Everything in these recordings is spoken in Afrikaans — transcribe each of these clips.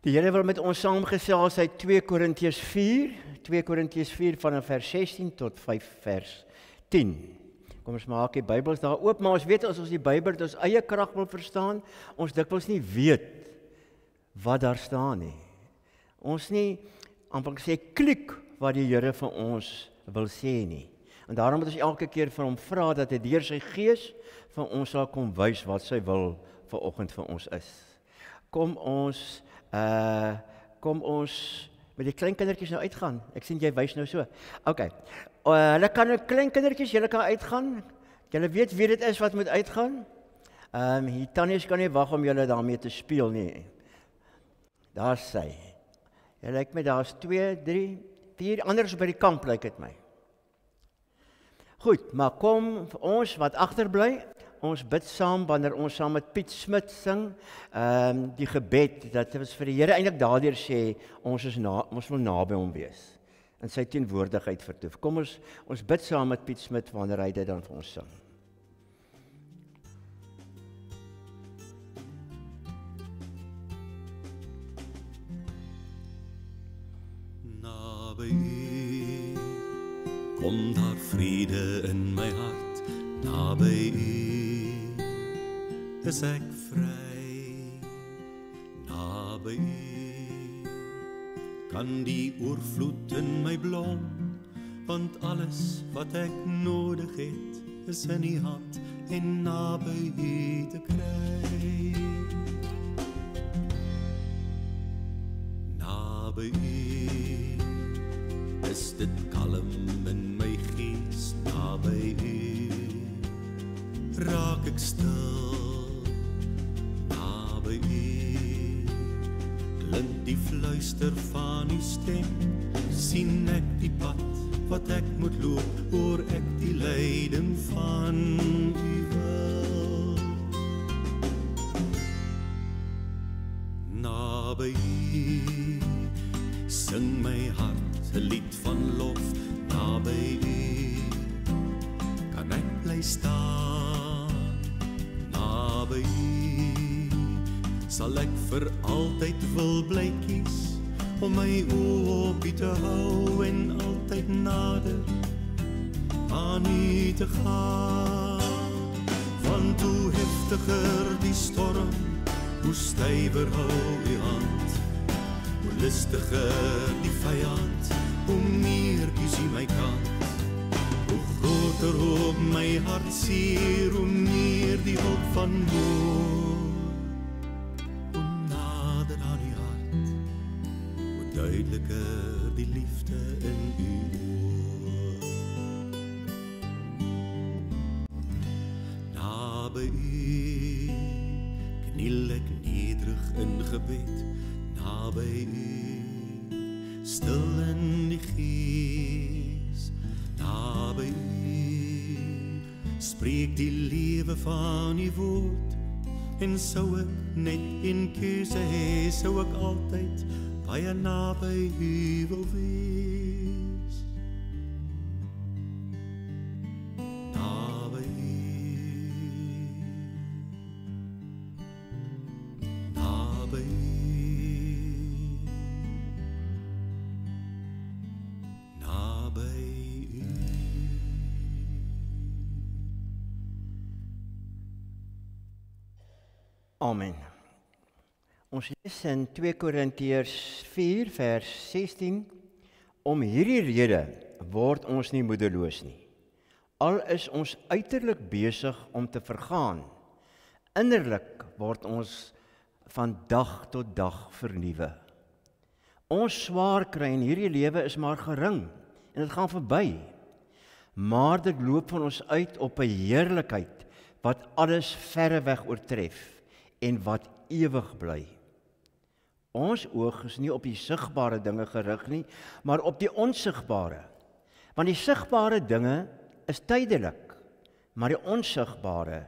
Die Here wil met ons saamgesels uit 2 Korintiërs 4 vanaf vers 16 tot 5 vers 10. Kom ons maak die Bybels daar oop, maar ons weet as ons die Bybel met ons eie krag wil verstaan, ons dikwels nie weet wat daar staan nie. Ons nie amper sê klik wat die Here vir ons wil sê nie. En daarom moet ons elke keer vir hom vra dat hy deur sy gees vir ons sal kom wys wat sy wil vanoggend vir ons is. Kom ons met die klein kindertjies nou uitgaan. Ek sien jy wys nou so. OK. Hulle kan nou klein kindertjies, julle kan uitgaan. Julle weet wie dit is wat moet uitgaan. Die tannies kan nie wag om julle daarmee te speel nie. Daar sy. Jy lyk my daar's 2, 3, 4 anders by die kamp lyk dit my. Goed, maar kom ons wat agterbly, ons bid saam wanneer ons saam met Piet Smit sing, die gebed dat ons vir die Here eintlik daardeur sê ons wil naby hom wees in sy teenwoordigheid vertoef. Kom ons bid saam met Piet Smit wanneer hy dit dan vir ons sing. Naby U kom daar vrede in my hart, naby U is ek vry, naby U kan die oorvloed in my blom, want alles wat ek nodig het is in U hand en naby U te kry. Naby U is dit kalm in my gees, naby U raak ek stil, naby U klink die fluister van U stem, sien ek die pad wat ek moet loop, hoor ek die leiding van U wil. Naby U sing my hart 'n lied van lof, naby U kan ek bly staan, naby U sal ek vir altyd wil bly kies, om my oë op U te hou en altyd nader aan U te gaan. Want hoe heftiger die storm, hoe stywer hou U hand, hoe listiger die vyand, hoe meer kies U my kant. Hoe groter ook my hart seer, hoe meer die hoop van moed. Hoe nader aan U hart, hoe duideliker die liefde in U oor. Naby U kniel ek nederig in gebed, naby U stil in die gees, naby U spreek die lewe van U woord, en sou ek net een keuse hê, sou ek altyd baie naby U wil wees. Naby U, naby U, naby U. Amen. Ons lees in 2 Korintiërs 4 vers 16, om hierdie rede word ons nie moedeloos nie. Al is ons uiterlik besig om te vergaan, innerlik word ons van dag tot dag vernuwe. Ons swaar kry in hierdie lewe is maar gering en dit gaan verby. Maar dit loop van ons uit op 'n heerlikheid wat alles verreweg oortref en wat ewig bly. Ons oog is nie op die sigbare dinge gerig nie, maar op die onsigbare. Want die sigbare dinge is tydelik, maar die onsigbare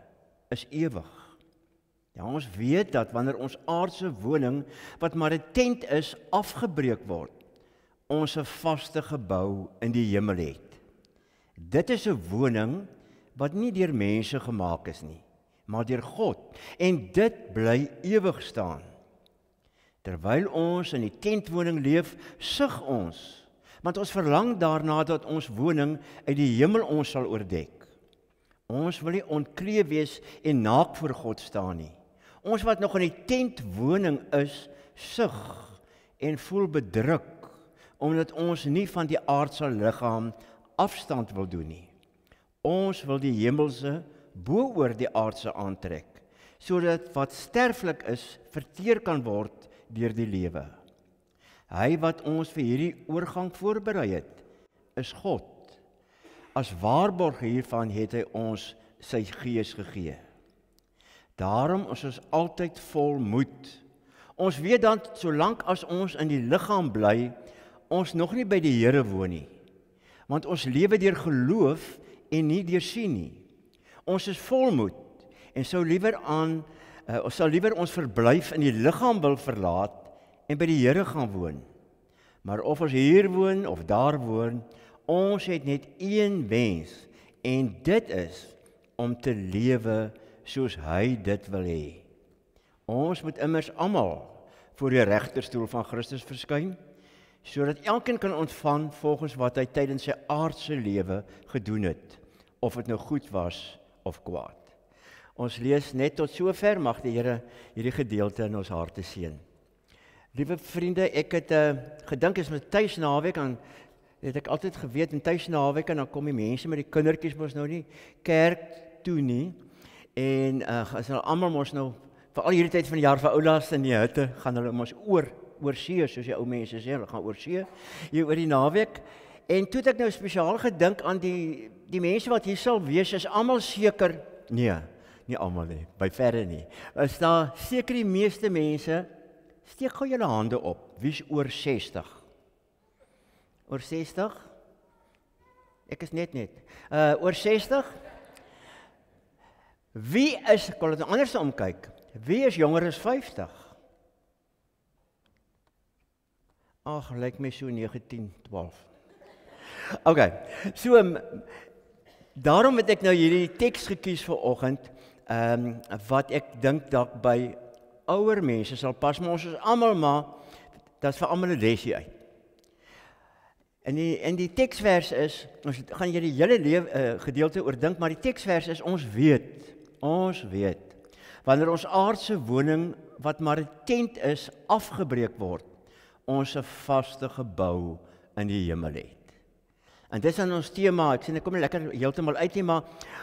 is ewig. Ja, ons weet dat wanneer ons aardse woning, wat maar 'n tent is, afgebreek word, ons 'n vaste gebou in die hemel het. Dit is 'n woning wat nie deur mense gemaak is nie, maar deur God, en dit bly ewig staan. Terwyl ons in die tentwoning leef, sug ons, want ons verlang daarna dat ons woning uit die hemel ons sal oordek. Ons wil nie ontkleed wees en naak voor God staan nie. Ons wat nog in die tentwoning is, sug en voel bedruk, omdat ons nie van die aardse liggaam afstand wil doen nie. Ons wil die hemelse bo oor die aardse aantrek, sodat wat sterflik is, verteer kan word deur die lewe. Hy wat ons vir hierdie oorgang voorberei het, is God. As waarborg hiervan het hy ons sy gees gegee. Daarom is ons altyd vol moed. Ons weet dan, solank as ons in die liggaam bly, ons nog nie by die Here woon nie. Want ons lewe deur geloof en nie deur sien nie. Ons is vol moed en sal liewer ons verblyf in die liggaam wil verlaat en by die Here gaan woon. Maar of ons hier woon of daar woon, ons het net een wens en dit is om te lewe soos hy dit wil hê. Ons moet immers almal voor die regterstoel van Christus verskyn, sodat elkeen kan ontvang volgens wat hy tydens sy aardse lewe gedoen het, of dit nou goed was of kwaad. Ons lees net tot sover, mag die Here hierdie gedeelte in ons harte seën. Liewe vriende, ek het gedink as met tuisnaweek, dan het ek altyd geweet, in tuisnaweek, en dan kom die mense met die kindertjies mos nou nie kerk toe nie, en as hulle almal mos nou, vir al hierdie tyd van die jaar vir oulaas in die hutte, gaan hulle mos oor see, soos die ou mense sê, hulle gaan oor see, hier oor die naweek, en toe het ek nou spesiaal gedink aan die mense wat hier sal wees, is almal seker, nee, nie almal nie, by verre nie, is daar seker die meeste mense, steek gou julle hande op, wie is oor 60? Oor 60? Ek is net, oor 60? Wie is, ek wil het anders omkyk, wie is jonger as 50? Ag, lyk my so 19, 12. Ok, so, daarom het ek nou hierdie teks gekies vanoggend, wat ek dink dalk by ouer mense sal pas, maar ons is almal maar, dat is vir almal 'n lesie uit. En die teksvers is, ons gaan hier die hele gedeelte oordink, maar die teksvers is, ons weet, wanneer ons aardse woning, wat maar 'n tent is, afgebreek word, ons 'n vaste gebou in die hemel het. En dis aan ons tema, ek sê, ek kom nie lekker heeltemal uit nie, maar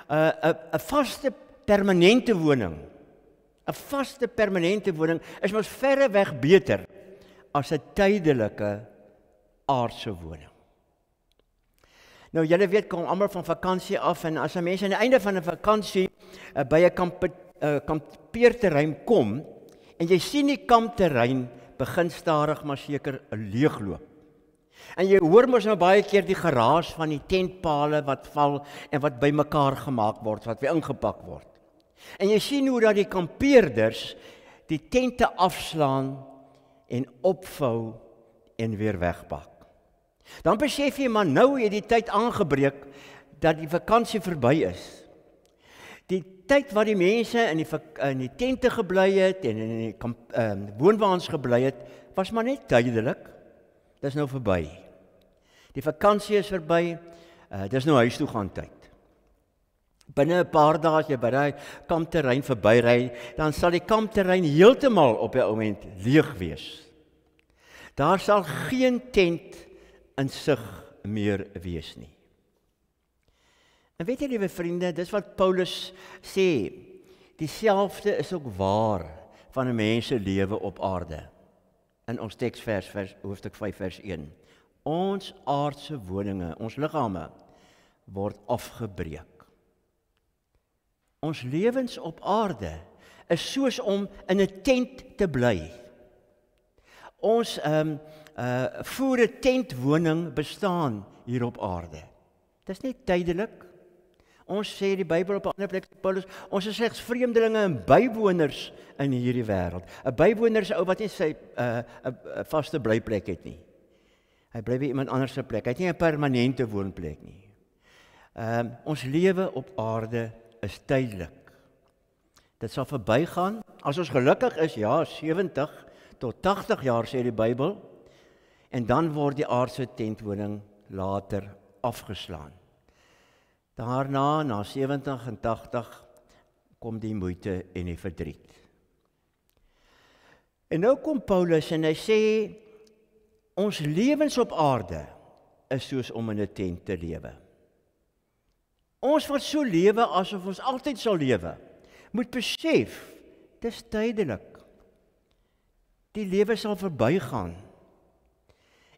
'n vaste permanente woning, 'n vaste permanente woning is mos verreweg beter as 'n tydelike aardse woning. Nou julle weet, kom almal van vakansie af, en as 'n mens aan die einde van 'n vakansie by 'n kampeerterrein kom, en jy sien die kampterrein begin stadig maar seker leegloop. En jy hoor mos nou baie keer die geraas van die tentpale wat val en wat bymekaar gemaak word, wat weer ingepak word. En jy sien hoe dat die kampeerders die tente afslaan en opvou en weer wegpak. Dan besef jy, maar nou het die tyd aangebreek dat die vakansie verby is. Die tyd wat die mense in die tente gebly het en in die woonwaans gebly het, was maar net tydelik. Dis nou verby. Die vakansie is verby, dis nou huis toe gaan tyd. Binne 'n paar dae as jy by daai kampterrein verbyry, dan sal die kampterrein heeltemal op die oomblik leeg wees. Daar sal geen tent in sig meer wees nie. En weet jy, liewe vriende, dis wat Paulus sê, dieselfde is ook waar van 'n mens se lewe op aarde. In ons teksvers, hoofstuk 5 vers 1. Ons aardse woninge, ons liggame, word afgebreek. Ons lewens op aarde is soos om in 'n tent te bly. Ons voer 'n tentwoning bestaan hier op aarde. Dit is net tydelik. Ons sê die Bybel op 'n ander plek, Paulus, ons is slegs vreemdelinge en bywoners in hierdie wêreld. 'n Bywoner is 'n ou wat nie sy 'n vaste blyplek het nie. Hy bly by iemand anders se plek. Hy het nie 'n permanente woonplek nie. Ons lewe op aarde is tydelik. Dit sal verbygaan. As ons gelukkig is, ja, 70 tot 80 jaar sê die Bybel, en dan word die aardse tentwoning later afgeslaan. Daarna, na 70 en 80, kom die moeite en die verdriet. En nou kom Paulus en hy sê, ons lewens op aarde is soos om in 'n tent te lewe. Ons wat so lewe asof ons altyd sal lewe, moet besef, dis tydelik. Die lewe sal verbygaan.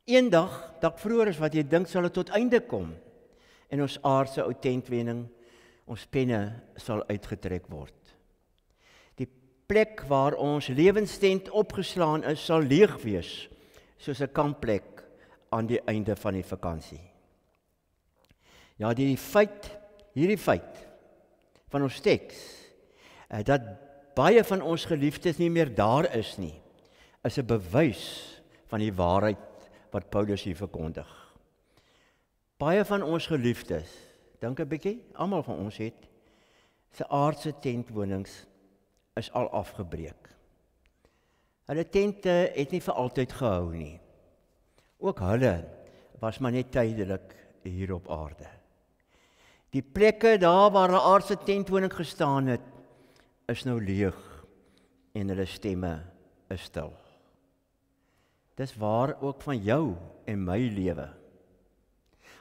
Eendag, dalk vroeër as wat jy dink, sal dit tot einde kom. En ons aardse ou tentwoning, ons penne sal uitgetrek word. Die plek waar ons lewenstent opgeslaan is, sal leeg wees, soos 'n kampplek aan die einde van die vakansie. Ja, hierdie feit van ons teks, dat baie van ons geliefdes nie meer daar is nie, is 'n bewys van die waarheid wat Paulus hier verkondig. Baie van ons geliefdes, dink 'n bietjie, almal van ons het, se aardse tentwonings is al afgebreek. Hulle tente het nie vir altyd gehou nie. Ook hulle was maar net tydelik hier op aarde. Die plekke daar waar 'n aardse tentwoning gestaan het, is nou leeg en hulle stemme is stil. Dis waar ook van jou en my lewe.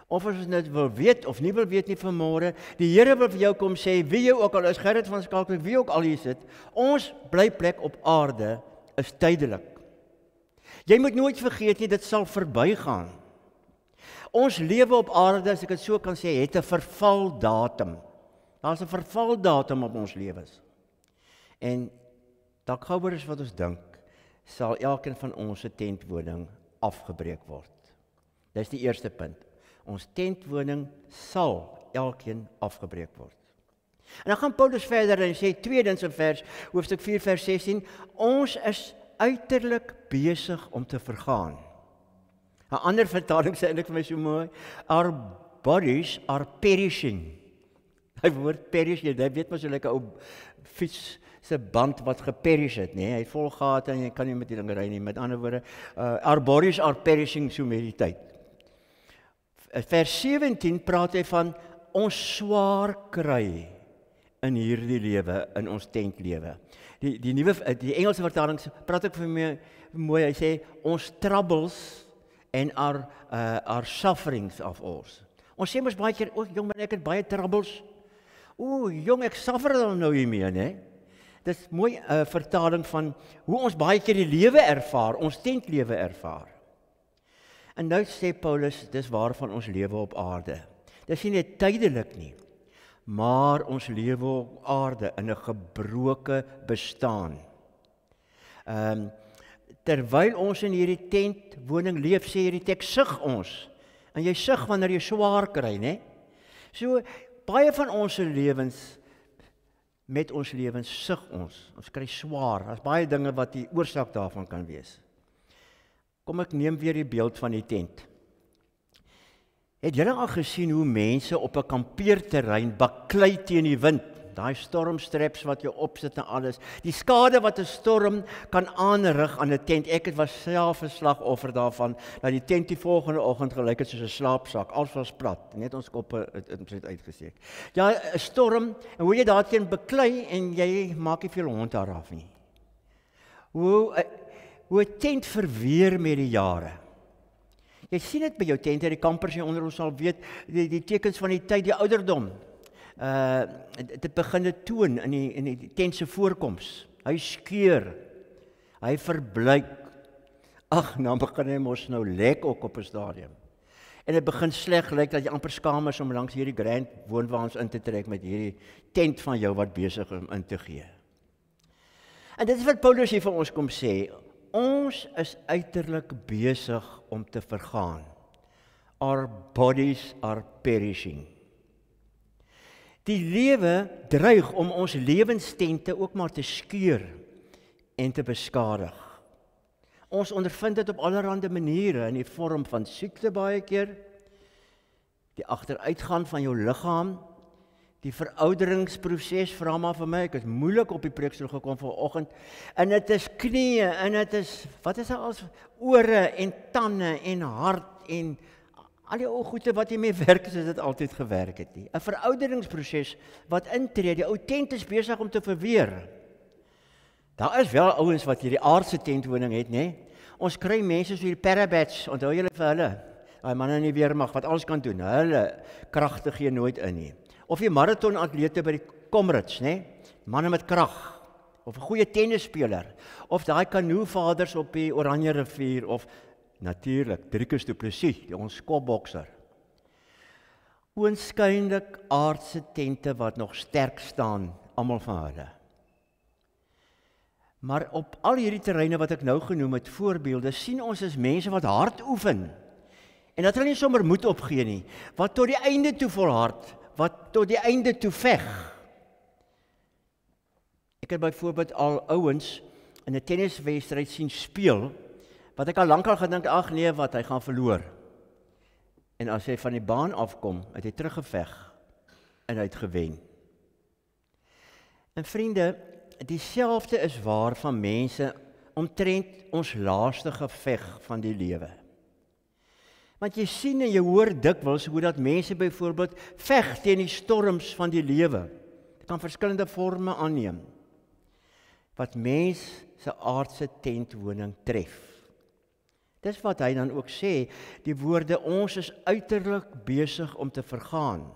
Of as ons dit wil weet of nie wil weet nie vanmôre, die Here wil vir jou kom sê, wie jy ook al is, Gerrit van Skalkwyk, wie ook al hier sit, ons blyplek op aarde is tydelik. Jy moet nooit vergeet nie, dit sal verbygaan. Ons lewe op aarde, as ek dit so kan sê, het 'n vervaldatum. Daar's 'n vervaldatum op ons lewens. En dalk gouer as wat ons dink, sal elkeen van ons se tentwoning afgebreek word. Dis die eerste punt. Ons tentwoning sal elkeen afgebreek word. En dan gaan Paulus verder en sê tweedens in hoofstuk 4 vers 16, ons is uiterlik besig om te vergaan. 'n ander vertaling sê eintlik vir my so mooi, our bodies are perishing. Hy woord perish, jy weet mos so lekker ou fiets se band wat geperish het, nee, hy het vol gate en jy kan nie met die ding ry nie. Met ander woorde, our bodies are perishing so met die tyd. Vers 17 praat hy van ons swaar kry in hierdie lewe, in ons tentlewe. Die Engelse vertaling praat ek vir my mooi, hy sê ons troubles and our sufferings of ons. Ons sê mos baie keer, jong man, ek het baie troubles. Jong, ek suffer dan nou hiermee, né? Dis mooi vertaling van hoe ons baie keer die lewe ervaar, ons tentlewe ervaar. En nou sê Paulus, dis waarvan ons lewe op aarde. Dis nie net tydelik nie, maar ons lewe op aarde in 'n gebroke bestaan. Terwyl ons in hierdie tentwoning leef, sê hierdie teks, sug ons. En jy sug wanneer jy swaar kry, né? So baie van ons lewens, met ons lewens sug ons. Ons kry swaar. Daar's baie dinge wat die oorsaak daarvan kan wees. Kom ek neem weer die beeld van die tent. Het julle al gesien hoe mense op 'n kampeerterrein baklei teen die wind? Daai stormstraps wat jy opsit en alles. Die skade wat 'n storm kan aanrig aan 'n tent. Ek het was self 'n slagoffer daarvan, dat die tent die volgende oggend gelyk het soos 'n slaapsak. Alles was plat, net ons koppe het uitgesteek. Ja, 'n storm, en hoe jy daarteen beklei en jy maak nie veel hond daaraf nie. Hoe 'n tent verweer met die jare. Jy sien dit by jou tente, die kampers hier onder ons sal weet, die tekens van die tyd, die ouderdom. Dit begin te toon in die tent se voorkoms. Hy skeur, hy verbleik. Ag, nou begin hy mos nou lek ook op 'n stadium. En dit begin sleg lyk dat jy amper skaam is om langs hierdie grand woonwaans in te trek met hierdie tent van jou wat besig is om in te gee. En dit is wat Paulus hier vir ons kom sê. Ons is uiterlik besig om te vergaan. Our bodies are perishing. Die lewe dreig om ons lewenstente ook maar te skeur en te beskadig. Ons ondervind dit op allerlei maniere in die vorm van siekte baie keer, die agteruitgaan van jou liggaam, Die verouderingsproses, vra maar vir my, ek is moeilik op die preekstoel gekom vanoggend, en dit is knieë, en dit is, wat is daar als ore, en tande, en hart, en al die ou goede wat jy mee werk, soos dit altyd gewerk het nie. 'n Verouderingsproses wat intree, die ou tent is besig om te verweer. Daar is wel ouens wat hierdie aardse tentwoning het, nê? Ons kry mense so hierdie parabats, onthou julle vir hulle, daai manne in die weermag wat alles kan doen, hulle kragte gee nooit in nie. Of die marathonatlete by die Comrades, nê? Manne met krag, of 'n goeie tennisspeler, of daai kanoevaders op die Oranje rivier, of natuurlik Driekus du Plessis, die ons skopbokser. Oënskynlik aardse tente wat nog sterk staan, almal van hulle. Maar op al hierdie terreine wat ek nou genoem het, voorbeelde, sien ons as mense wat hard oefen. En dat hulle nie sommer moed opgee nie, wat tot die einde toe volhard, wat tot die einde toe veg. Ek het byvoorbeeld al ouens in 'n tenniswedstryd sien speel, wat ek al lankal gedink, ag nee, wat, hy gaan verloor. En as hy van die baan afkom, het hy teruggeveg en hy het gewen. En vriende, dieselfde is waar van mense omtrent ons laaste geveg van die lewe. Want jy sien en jy hoor dikwels hoe dat mense byvoorbeeld veg teen die storms van die lewe. Dit kan verskillende forme aanneem. Wat mens se aardse tentwoning tref. Dis wat hy dan ook sê, die woorde, ons is uiterlik besig om te vergaan.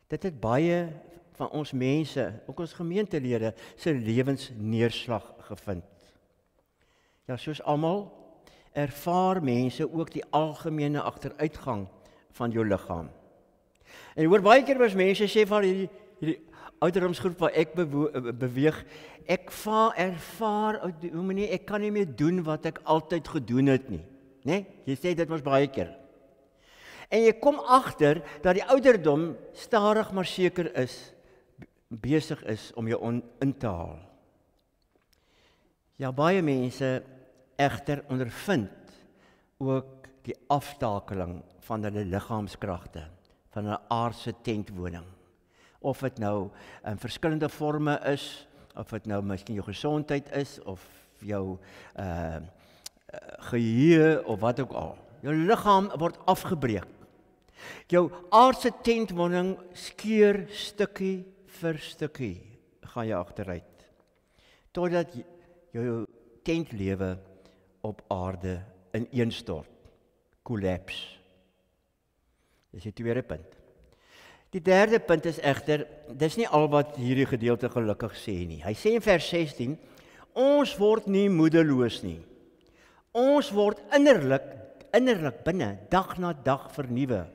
Dit het baie van ons mense, ook ons gemeentelede, se lewensneerslag gevind. Ja, soos almal, ervaar mense ook die algemene agteruitgang van jou liggaam. En jy hoor baie keer as mense sê van hierdie ouderdomsgroep waar ek beweeg, ek ervaar, ek kan nie meer doen wat ek altyd gedoen het nie. Nee? Jy sê dit mos baie keer. En jy kom agter dat die ouderdom stadig maar seker besig is om jou in te haal. Ja, baie mense egter ondervind ook die aftakeling van hulle liggaamskragte, van hulle aardse tentwoning. Of dit nou in verskillende forme is, of dit nou miskien jou gesondheid is, of jou geheue, of wat ook al. Jou liggaam word afgebreek. Jou aardse tentwoning skeur stukkie vir stukkie, gaan jy agteruit. Totdat jou tentlewe op aarde ineenstort, kollaps. Dis die tweede punt. Die derde punt is egter, dis nie al wat hierdie gedeelte gelukkig sê nie. Hy sê in vers 16, ons word nie moedeloos nie. Ons word innerlik binne, dag na dag vernuwe.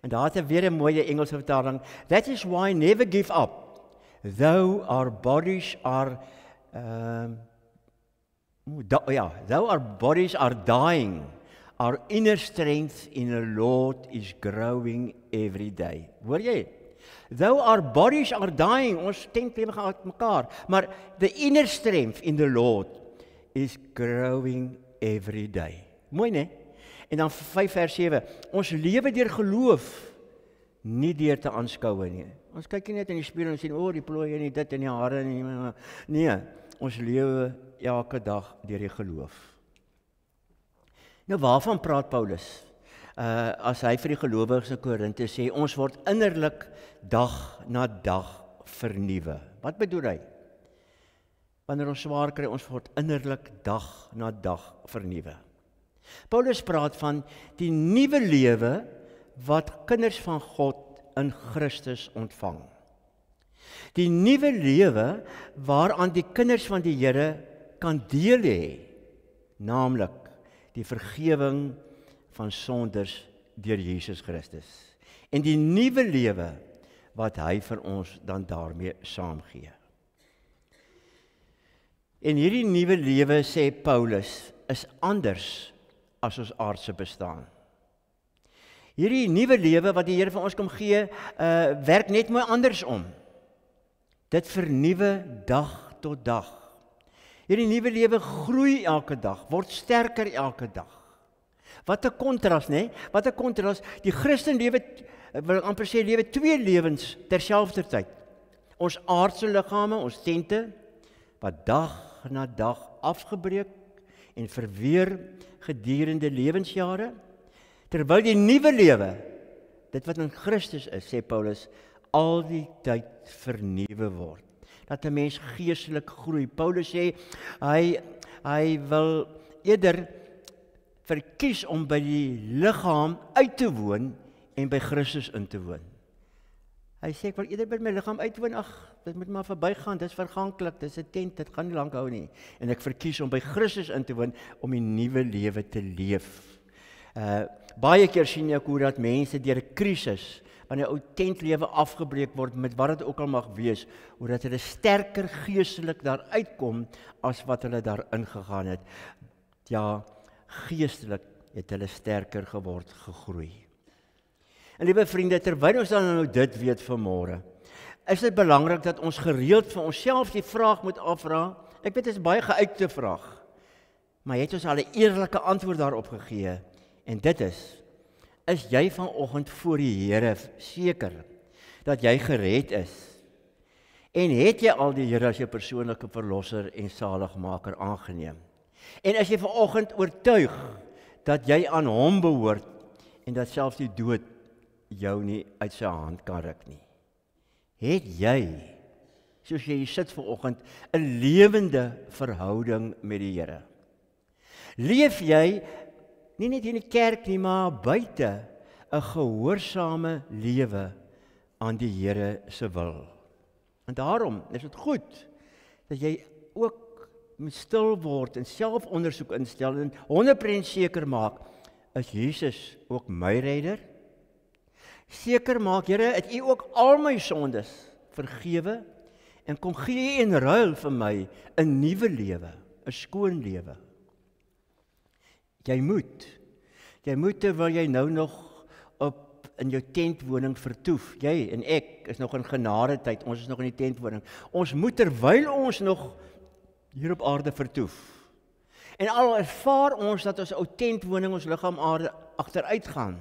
En daar het weer 'n mooie Engelse vertaling. That is why never give up, though our bodies are though our bodies are dying, our inner strength in the Lord is growing every day. Hoor jy? Though our bodies are dying, ons tentlewe gaan uit mekaar, maar the inner strength in the Lord is growing every day. Mooi, né? En dan 5 vers 7, ons lewe deur geloof, nie deur te aanskoue nie. Ons kyk nie net in die spieël en sien, die plooie en die dit en die hare en die... Nee, ons lewe elke dag deur die geloof. Nou waarvan praat Paulus? As hy vir die gelowiges in Korinthe sê, ons word innerlik dag na dag vernuwe. Wat bedoel hy? Wanneer ons swaar kry, ons word innerlik dag na dag vernuwe. Paulus praat van die nuwe lewe wat kinders van God in Christus ontvang. Die nuwe lewe waaraan die kinders van die Here kan deel hê, naamlik die vergewing van sondes deur Jesus Christus. En die nuwe lewe wat hy vir ons dan daarmee saamgee. En hierdie nuwe lewe, sê Paulus, is anders as ons aardse bestaan. Hierdie nuwe lewe wat die Here vir ons kom gee, werk net mooi andersom. Dit vernuwe dag tot dag. Hierdie nuwe lewe groei elke dag, word sterker elke dag. Wat 'n kontras, né? Wat 'n kontras. Die Christenlewe wil ek amper sê, lewe 2 lewens terselfdertyd. Ons aardse liggame, ons tente, wat dag na dag afgebreek en verweer gedurende lewensjare, terwyl die nuwe lewe, dit wat in Christus is, sê Paulus, al die tyd vernuwe word. Dat 'n mens geestelik groei. Paulus sê, hy wil eerder verkies om by die liggaam uit te woon en by Christus in te woon. Hy sê, ek wil eerder by my liggaam uitwoon, dit moet maar verbygaan, dit is verganklik, dit is 'n tent, dit gaan nie lank hou nie. En ek verkies om by Christus in te woon, om die nuwe lewe te leef. Baie keer sien ek hoe dat mense deur 'n krisis, wanneer 'n ou tentlewe afgebreek word, met wat dit ook al mag wees, hoe dat hulle sterker geestelik daar uitkom, as wat hulle daar ingegaan het. Ja, geestelik het hulle sterker geword, gegroei. En liewe vriende, terwyl ons dan nou dit weet vanmôre, is dit belangrik dat ons gereeld vir onsself die vraag moet afvra. Ek weet, dit is baie geuite vraag, maar het ons al 'n eerlike antwoord daarop gegee, en dit is jy vanoggend voor die Here seker dat jy gered is? En het jy al die Here as jou persoonlike verlosser en saligmaker aangeneem? En as jy vanoggend oortuig dat jy aan hom behoort en dat selfs die dood jou nie uit sy hand kan ruk nie. Het jy, soos jy sit vanoggend, 'n lewende verhouding met die Here? Leef jy nie net in die kerk nie, maar buite 'n gehoorsame lewe aan die Here se wil? En daarom is dit goed dat jy ook moet stil word en selfondersoek instel en 100% seker maak, is Jesus ook my redder? Seker maak, Here, het U ook al my sondes vergewe en kom gee en ruil vir my 'n nuwe lewe, 'n skoon lewe. Jy moet terwyl jy nou nog in jou tentwoning vertoef. Jy en ek is nog in genadetyd, ons is nog in die tentwoning. Ons moet terwyl ons nog hier op aarde vertoef. En al ervaar ons dat ons ou tentwoning, ons liggaam aarde agteruit gaan,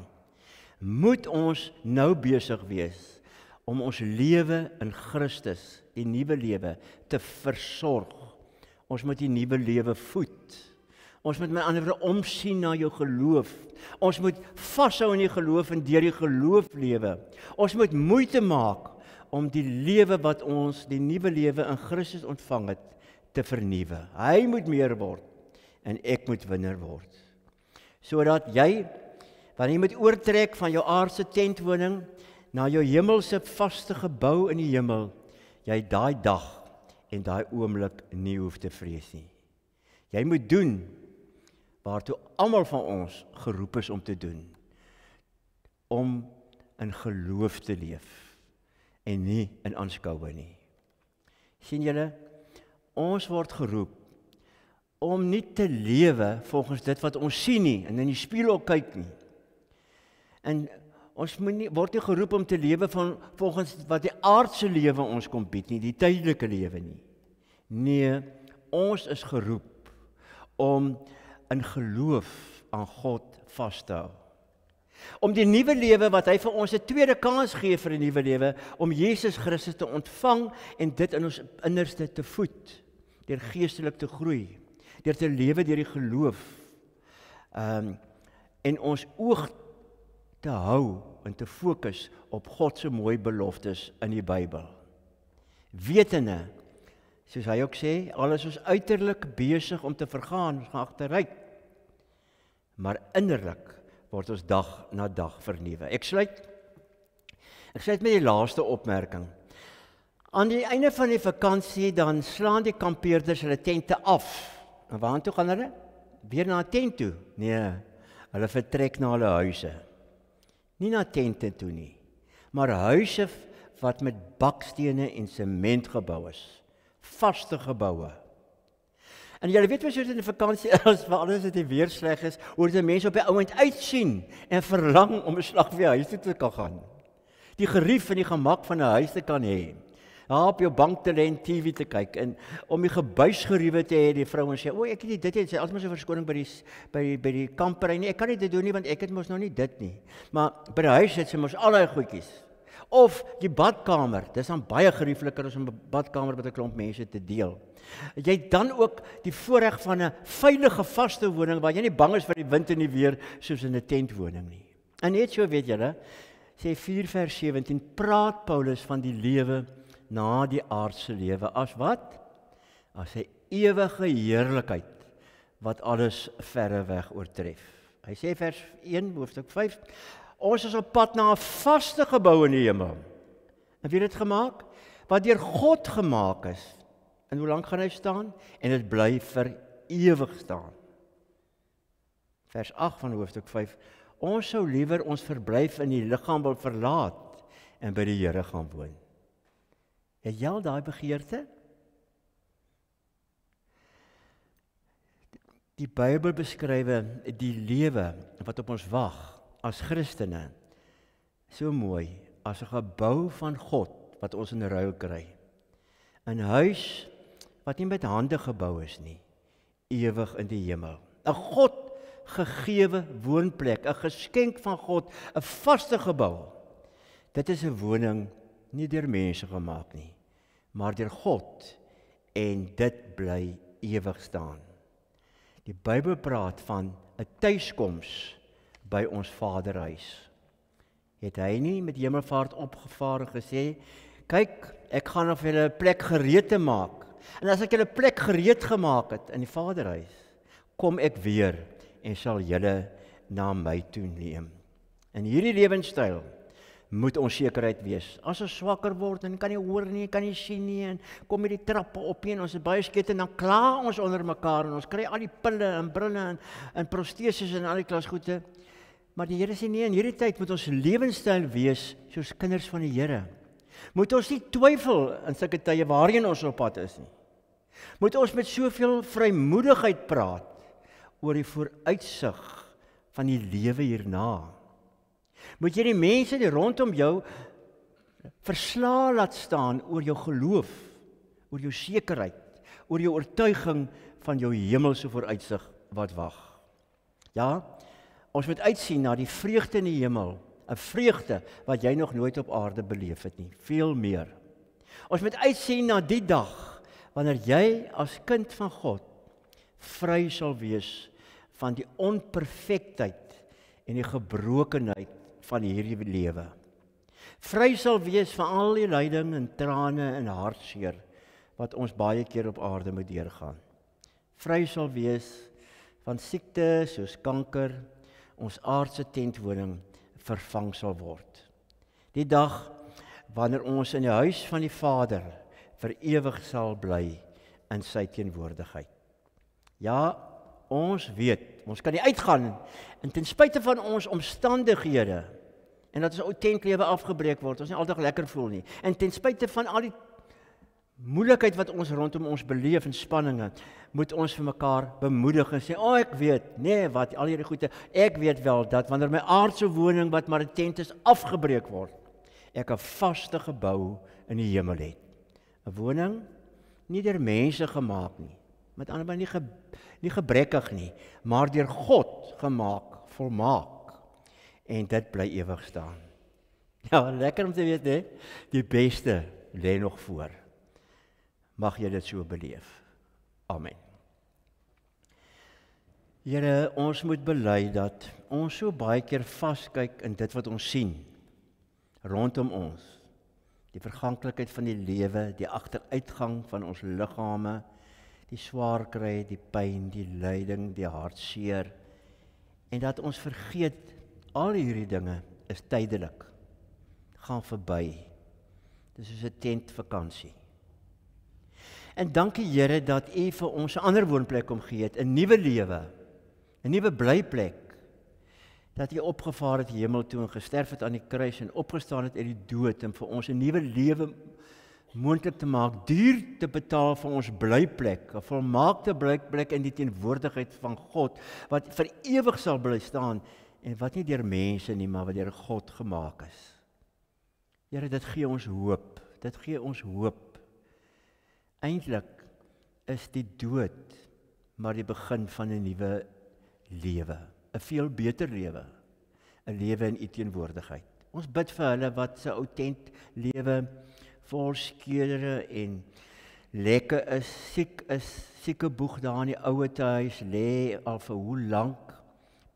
moet ons nou besig wees om ons lewe in Christus, die nuwe lewe, te versorg. Ons moet die nuwe lewe voed. Ons moet met ander woorde omsien na jou geloof. Ons moet vashou in die geloof en deur die geloof lewe. Ons moet moeite maak om die lewe wat ons, die nuwe lewe in Christus ontvang het, te vernuwe. Hy moet meer word en ek moet minder word. Sodat jy, wanneer jy moet oortrek van jou aardse tentwoning na jou hemelse vaste gebou in die hemel, jy daai dag en daai oomblik nie hoef te vrees nie. Jy moet doen waartoe almal van ons geroep is om te doen, om in geloof te leef en nie in aanskoue nie. Sien julle, ons word geroep om nie te lewe volgens dit wat ons sien nie en in die spieël kyk nie. En ons word nie geroep om te lewe volgens wat die aardse lewe ons kom bied nie, die tydelike lewe nie. Nee, ons is geroep om in geloof aan God vas te hou. Om die nuwe lewe wat hy vir ons 'n tweede kans gee vir 'n nuwe lewe, om Jesus Christus te ontvang en dit in ons innerste te voed, deur geestelik te groei, deur te lewe deur die geloof, en ons oog te hou en te fokus op God se mooi beloftes in die Bybel. Wetende, soos hy ook sê, alles is uiterlik besig om te vergaan, ons gaan agteruit. Maar innerlik word ons dag na dag vernuwe. Ek sluit met die laaste opmerking. Aan die einde van die vakansie dan slaan die kampeerders hulle tente af. En waartoe gaan hulle? Weer na 'n tent toe? Nee, hulle vertrek na hulle huise. Nie na tente toe nie, maar huise wat met bakstene en sement gebou is. Vaste geboue. En julle weet wat in die vakansie is, waar alles dit weer sleg is, hoe die mense op die ouend uitsien en verlang om 'n slag weer huis toe te kan gaan. Die gerief en die gemak van 'n huis te kan hê. daar op jou bank te lê en TV te kyk en om die gebuisgeriewe te hê, die vrouens sê, ek het nie dit nie, sy altyd so 'n verskoning by die kampery nie, ek kan nie dit doen nie, want ek het mos nou nie dit nie. Maar by die huis het sy mos al daai goedjies. Of die badkamer, dis dan baie geriefliker as om 'n badkamer met 'n klomp mense te deel. Jy het dan ook die voorreg van 'n veilige vaste woning, waar jy nie bang is vir die wind en die weer, soos in 'n tentwoning nie. En net so weet julle, sê 4 vers 17, praat Paulus van die lewe na die aardse lewe, as wat? As 'n ewige heerlikheid, wat alles verre weg oortref. Hy sê vers 1, hoofstuk 5, ons is op pad na 'n vaste gebou in die hemel. En wie het dit gemaak? Wat deur God gemaak is. En hoe lank gaan hy staan? En dit bly vir ewig staan. Vers 8 van hoofstuk 5, ons sou liewer ons verblyf in die liggaam wil verlaat en by die Here gaan woon. Het jy al daai begeerte? Die Bybel beskryf die lewe wat op ons wag as Christene so mooi as 'n gebou van God wat ons in ruil kry. 'n Huis wat nie met hande gebou is nie, ewig in die hemel. 'n God gegewe woonplek, 'n geskenk van God, 'n vaste gebou. Dit is 'n woning nie deur mense gemaak nie, maar deur God, en dit bly ewig staan. Die Bybel praat van 'n tuiskoms by ons Vaderhuis. Het hy nie met hemelvaart opgevaar en gesê, kyk, ek gaan of julle 'n plek gereed te maak. En as ek julle 'n plek gereed gemaak het in die Vaderhuis, kom ek weer en sal julle na my toe neem. In hierdie lewenstyl moet ons sekerheid wees. As ons swakker word en kan nie hoor nie, kan nie sien nie, en kom met die trappe op en ons is baie skete, en dan kla ons onder mekaar en ons kry al die pille en brille en prosteses en al die klasgoede. Maar die Here sê nee, in hierdie tyd moet ons lewenstyl wees soos kinders van die Here. Moet ons nie twyfel in sulke tye waarheen ons op pad is nie. Moet ons met soveel vrymoedigheid praat oor die vooruitsig van die lewe hierna. Moet jy die mense die rondom jou verslae laat staan oor jou geloof, oor jou sekerheid, oor jou oortuiging van jou hemelse vooruitsig wat wag. Ja, ons moet uitsien na die vreugde in die hemel, 'n vreugde wat jy nog nooit op aarde beleef het nie, veel meer. Ons moet uitsien na die dag wanneer jy as kind van God vry sal wees van die onperfektheid en die gebrokenheid van hierdie lewe. Vry sal wees van al die lyding en trane en hartseer wat ons baie keer op aarde moet deurgaan. Vry sal wees van siekte soos kanker, ons aardse tentwoning vervang sal word. Die dag wanneer ons in die huis van die Vader vir ewig sal bly in sy teenwoordigheid. Ja, ons weet, ons kan nie uitgaan en ten spyte van ons omstandighede en dat ons ou tentlewe afgebreek word, ons nie altyd lekker voel nie. En ten spyte van al die moeilikheid wat ons rondom ons beleef en spanninge, moet ons vir mekaar bemoedig en sê, ek weet, nee wat, al hierdie goede, ek weet wel dat wanneer my aardse woning wat maar 'n tent is afgebreek word, ek 'n vaste gebou in die hemel het. 'n Woning nie deur mense gemaak nie, met ander woorde nie gebrekkig nie, maar deur God gemaak, volmaak, en dit bly ewig staan. Ja, lekker om te weet, hè? Die beste lê nog voor. Mag jy dit so beleef. Amen. Here, ons moet bely dat ons so baie keer vaskyk in dit wat ons sien rondom ons. Die verganklikheid van die lewe, die agteruitgang van ons liggame, die swaar kry, die pyn, die lyding, die hartseer, en dat ons vergeet al hierdie dinge is tydelik, gaan verby. Dis soos 'n tentvakansie. En dankie Here dat U vir ons 'n ander woonplek omgee het, 'n nuwe lewe, 'n nuwe blyplek. Dat U opgevaar het hemel toe en gesterf het aan die kruis en opgestaan het uit die dood en vir ons 'n nuwe lewe moontlik te maak, duur te betaal vir ons blyplek, 'n volmaakte blyplek in die teenwoordigheid van God, wat vir ewig sal bly staan en wat nie deur mense nie, maar wat deur God gemaak is. Here, dit gee ons hoop. dit gee ons hoop. Eintlik is die dood maar die begin van 'n nuwe lewe, 'n veel beter lewe, 'n lewe in U teenwoordigheid. Ons bid vir hulle wat se ou tent lewe vol skeure en lekke is, sieke boeg daar in die ouer huis, lê al vir hoe lank,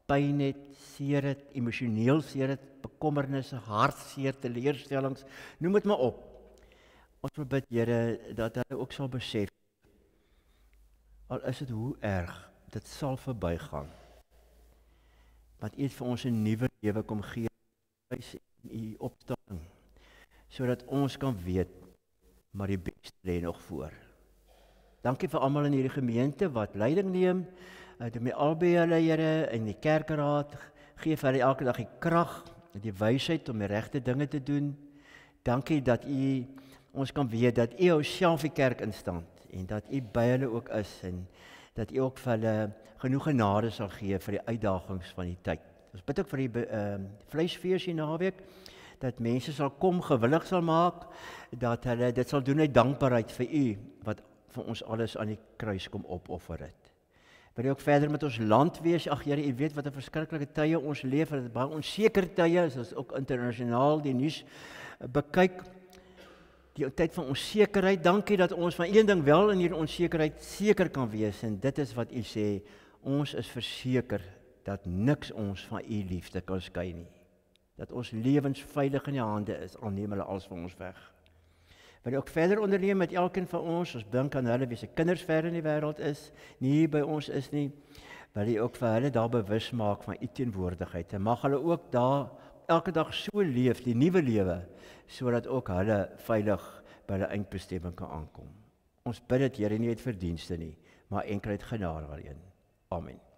pyn het, seer het, emosioneel seer het, bekommernisse, hartseer, teleurstellings, noem dit maar op. Ons wil bid, Here, dat hulle ook sal besef, al is dit hoe erg, dit sal verbygaan. Want U het vir ons 'n nuwe lewe kom gee, in U opstanding, sodat ons kan weet, maar die beste lê nog voor. Dankie vir almal in hierdie gemeente wat leiding neem, doen my albei hulle, Here, in die kerkraad, gee vir hulle elke dag die krag en die wysheid om die regte dinge te doen. Dankie dat U ons kan weet dat U jouself die kerk instand en dat U by hulle ook is en dat U ook vir hulle genoeg genade sal gee vir die uitdagings van die tyd. Ons bid ook vir die vleisfees hier naweek, dat mense sal kom, gewillig sal maak, dat hulle dit sal doen uit dankbaarheid vir U, wat vir ons alles aan die kruis kom opoffer het. Wil U ook verder met ons land wees? Ag Here, U weet wat 'n verskriklike tye ons leef, dit is baie onseker tye, as ons ook internasionaal die nuus bekyk, die tyd van onsekerheid. Dankie dat ons van een ding wel in hierdie onsekerheid seker kan wees, en dit is wat U sê, ons is verseker dat niks ons van U liefde kan skei nie. Dat ons lewens veilig in U hande is, al neem hulle alles van ons weg. Wil U ook verder onderneem met elkeen van ons dink aan hulle wie se kinders ver in die wêreld is, nie hier by ons is nie, wil U ook vir hulle daar bewus maak van U teenwoordigheid, en mag hulle ook daar elke dag so leef, die nuwe lewe, sodat ook hulle veilig by hulle eindbestemming kan aankom. Ons bid dit, Here, nie uit verdienste nie, maar enkel uit genade alleen. Amen.